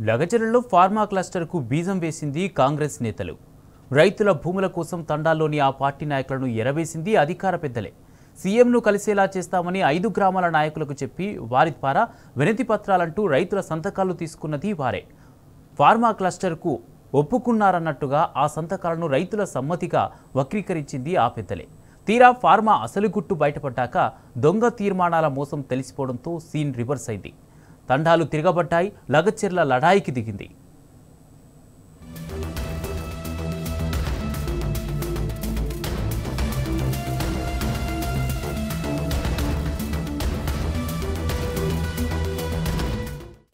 లగచర్లలో pharma క్లస్టర్కు బీజం వేసింది కాంగ్రెస్ నేతలు. రైతుల భూముల కోసం తండాల్లోని ఆ పార్టీ నాయకులను ఎరవేసింది అధికార పెద్దలే. సీఎంను కలిసేలా చేస్తామని 5 గ్రామాల నాయకులకు చెప్పి వారి ద్వారా వినతి పత్రాలంటూ రైతుల సంతకాలు తీసుకున్నది వారే. ఫార్మా క్లస్టర్కు ఒప్పుకున్నారన్నట్టుగా ఆ సంతకాలను రైతుల సమ్మతిగా వక్రీకరించింది ఆ పెద్దలే. తీరా ఫార్మా అసలు గుట్టు బయటపడ్డాక దొంగ తీర్మానాల మోసం తెలిసిపోవడంతో సీన్ రివర్స్ అయింది. తండాలు తిరగబడ్డాయి, లగచెర్ల లడాయికి దిగింది.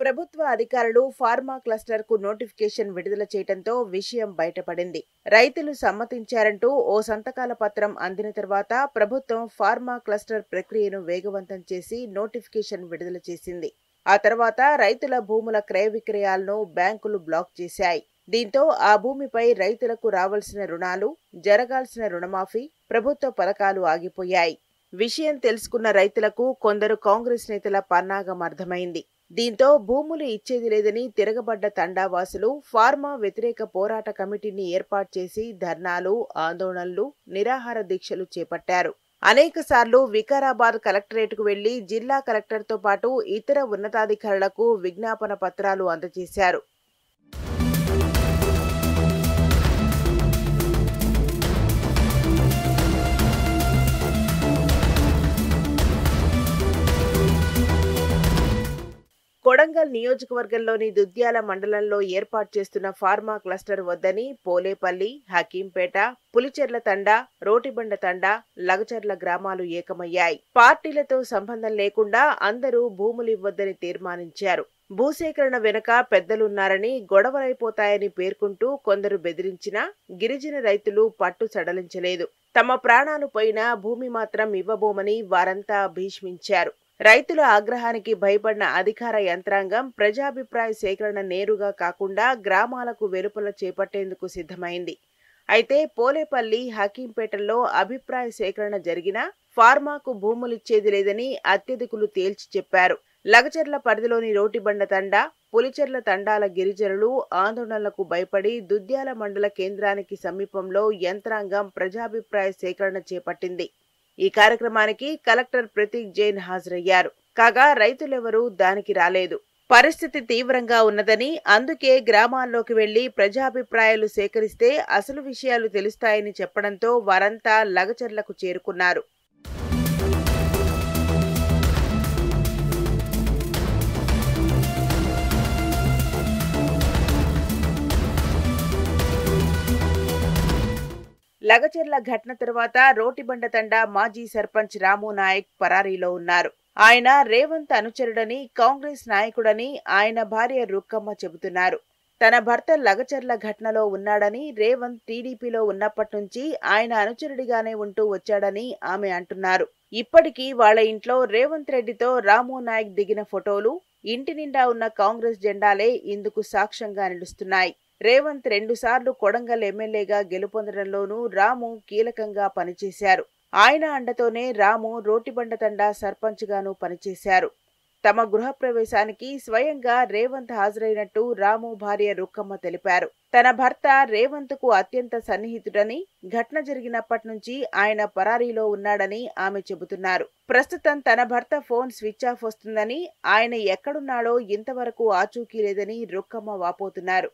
ప్రభుత్వ అధికారులు ఫార్మా క్లస్టర్ కు నోటిఫికేషన్ విడుదల చేయడంతో విషయం బయటపడింది. రైతులు సమ్మతించారంటూ ఓ సంతకాల పత్రం అందిన తర్వాత ప్రభుత్వం ఫార్మా క్లస్టర్ ప్రక్రియను వేగవంతం చేసి నోటిఫికేషన్ విడుదల చేసింది. ఆ తర్వాత రైతుల భూముల క్రయ విక్రయాలను బ్యాంకులు బ్లాక్ చేశాయి. దీంతో ఆ భూమిపై రైతులకు రావాల్సిన రుణాలు, జరగాల్సిన రుణమాఫీ, ప్రభుత్వ పథకాలు ఆగిపోయాయి. విషయం తెలుసుకున్న రైతులకు కొందరు కాంగ్రెస్ నేతల పన్నాగం అర్థమైంది. దీంతో భూములు ఇచ్చేది లేదని తిరగబడ్డ తండావాసులు ఫార్మా వ్యతిరేక పోరాట కమిటీని ఏర్పాటు చేసి ధర్నాలు, ఆందోళనలు, నిరాహార దీక్షలు చేపట్టారు. అనేకసార్లు వికారాబాద్ కలెక్టరేట్కు వెళ్లి జిల్లా కలెక్టర్తో పాటు ఇతర ఉన్నతాధికారులకు విజ్ఞాపన పత్రాలు అందజేశారు. కొడంగల్ నియోజకవర్గంలోని దుద్యాల మండలంలో ఏర్పాటు చేస్తున్న ఫార్మా క్లస్టర్ వద్దని పోలేపల్లి, హకీంపేట, పులిచెర్ల తండా, రోటిబండ తండా, లగచర్ల గ్రామాలు ఏకమయ్యాయి. పార్టీలతో సంబంధం లేకుండా అందరూ భూములివ్వొద్దని తీర్మానించారు. భూసేకరణ వెనుక పెద్దలున్నారని, గొడవలైపోతాయని పేర్కొంటూ కొందరు బెదిరించినా గిరిజన రైతులు పట్టు సడలించలేదు. తమ ప్రాణాలు పోయినా భూమి మాత్రం ఇవ్వబోమని వారంతా భీష్మించారు. రైతుల ఆగ్రహానికి భయపడిన అధికార యంత్రాంగం ప్రజాభిప్రాయ సేకరణ నేరుగా కాకుండా గ్రామాలకు వెలుపల చేపట్టేందుకు సిద్ధమైంది. అయితే పోలేపల్లి, హకీంపేటల్లో అభిప్రాయ సేకరణ జరిగినా ఫార్మాకు భూములిచ్చేది లేదని అత్యధికులు తేల్చి చెప్పారు. లగచర్ల పరిధిలోని రోటిబండ తండా, పులిచెర్ల తండాల గిరిజనులు ఆందోళనలకు భయపడి దుద్యాల మండల కేంద్రానికి సమీపంలో యంత్రాంగం ప్రజాభిప్రాయ సేకరణ చేపట్టింది. ఈ కార్యక్రమానికి కలెక్టర్ ప్రతీక్ జైన్ హాజరయ్యారు. కాగా రైతులెవరూ దానికి రాలేదు. పరిస్థితి తీవ్రంగా ఉన్నదని, అందుకే గ్రామాల్లోకి వెళ్లి ప్రజాభిప్రాయాలు సేకరిస్తే అసలు విషయాలు తెలుస్తాయని చెప్పడంతో వారంతా లగచర్లకు చేరుకున్నారు. లగచర్ల ఘటన తర్వాత రోటిబండ తండా మాజీ సర్పంచ్ రాము నాయక్ పరారీలో ఉన్నారు. ఆయన రేవంత్ అనుచరుడని, కాంగ్రెస్ నాయకుడని ఆయన భార్య రుక్కమ్మ చెబుతున్నారు. తన భర్త లగచర్ల ఘటనలో ఉన్నాడని, రేవంత్ టీడీపీలో ఉన్నప్పటి నుంచి ఆయన అనుచరుడిగానే ఉంటూ వచ్చాడని ఆమె అంటున్నారు. ఇప్పటికీ వాళ్ల ఇంట్లో రేవంత్ రెడ్డితో రాము నాయక్ దిగిన ఫోటోలు, ఇంటి నిండా ఉన్న కాంగ్రెస్ జెండాలే ఇందుకు సాక్ష్యంగా నిలుస్తున్నాయి. రేవంత్ 2 సార్లు కొడంగల్ ఎమ్మెల్యేగా గెలుపొందడంలోనూ రాము కీలకంగా పనిచేశారు. ఆయన అండతోనే రాము రోటిబండ తండా సర్పంచ్ గాను పనిచేశారు. తమ గృహప్రవేశానికి స్వయంగా రేవంత్ హాజరైనట్టు రాము భార్య రుక్కమ్మ తెలిపారు. తన భర్త రేవంత్ కు అత్యంత సన్నిహితుడని, ఘటన జరిగినప్పటి నుంచి ఆయన పరారీలో ఉన్నాడని ఆమె చెబుతున్నారు. ప్రస్తుతం తన భర్త ఫోన్ స్విచ్ ఆఫ్ వస్తుందని, ఆయన ఎక్కడున్నాడో ఇంతవరకు ఆచూకీ లేదని రుక్కమ్మ వాపోతున్నారు.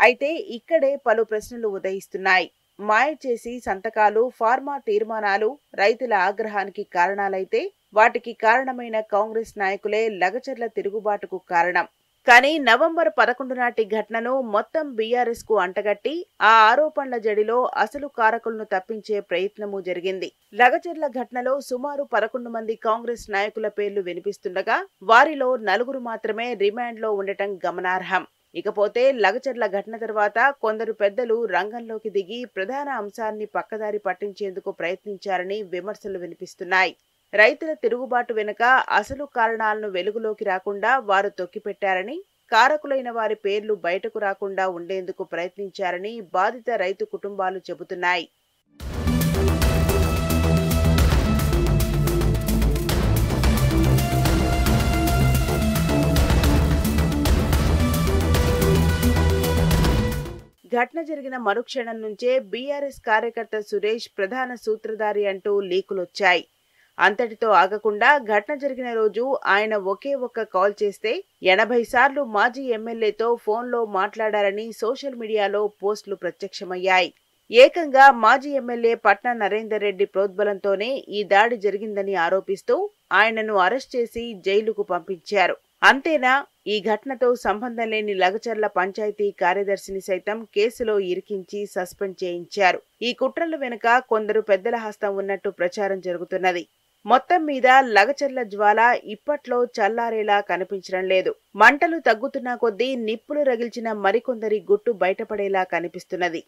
అయితే ఇక్కడే పలు ప్రశ్నలు ఉదయిస్తున్నాయి. మాయ చేసి సంతకాలు, ఫార్మా తీర్మానాలు రైతుల ఆగ్రహానికి కారణాలైతే వాటికి కారణమైన కాంగ్రెస్ నాయకులే లగచర్ల తిరుగుబాటుకు కారణం. కానీ నవంబర్ 11 నాటి ఘటనను మొత్తం బీఆర్ఎస్ కు అంటగట్టి ఆ ఆరోపణల జడిలో అసలు కారకులను తప్పించే ప్రయత్నమూ జరిగింది. లగచర్ల ఘటనలో సుమారు 11 మంది కాంగ్రెస్ నాయకుల పేర్లు వినిపిస్తుండగా వారిలో 4 మాత్రమే రిమాండ్లో ఉండటం గమనార్హం. ఇకపోతే లగచర్ల ఘటన తర్వాత కొందరు పెద్దలు రంగంలోకి దిగి ప్రధాన అంశాన్ని పక్కదారి పట్టించేందుకు ప్రయత్నించారని విమర్శలు వినిపిస్తున్నాయి. రైతుల తిరుగుబాటు వెనుక అసలు కారణాలను వెలుగులోకి రాకుండా వారు తొక్కిపెట్టారని, కారకులైన వారి పేర్లు బయటకు రాకుండా ఉండేందుకు ప్రయత్నించారని బాధిత రైతు కుటుంబాలు చెబుతున్నాయి. ఘటన జరిగిన మరుక్షణం నుంచే బీఆర్ఎస్ కార్యకర్త సురేష్ ప్రధాన సూత్రధారి అంటూ లీకులొచ్చాయి. అంతటితో ఆగకుండా ఘటన జరిగిన రోజు ఆయన ఒకే ఒక్క కాల్ చేస్తే 80 సార్లు మాజీ ఎమ్మెల్యేతో ఫోన్లో మాట్లాడారని సోషల్ మీడియాలో పోస్టులు ప్రత్యక్షమయ్యాయి. ఏకంగా మాజీ ఎమ్మెల్యే పట్న నరేందర్ రెడ్డి ప్రోద్బలంతోనే ఈ దాడి జరిగిందని ఆరోపిస్తూ ఆయనను అరెస్ట్ చేసి జైలుకు పంపించారు. అంతేనా, ఈ ఘటనతో సంబంధం లేని లగచర్ల పంచాయతీ కార్యదర్శిని సైతం కేసులో ఇరికించి సస్పెండ్ చేయించారు. ఈ కుట్రల వెనుక కొందరు పెద్దల హస్తం ఉన్నట్టు ప్రచారం జరుగుతున్నది. మొత్తం మీద లగచర్ల జ్వాల ఇప్పట్లో చల్లారేలా కనిపించడం లేదు. మంటలు తగ్గుతున్న కొద్దీ నిప్పులు రగిల్చిన మరికొందరి గుట్టు బయటపడేలా కనిపిస్తున్నది.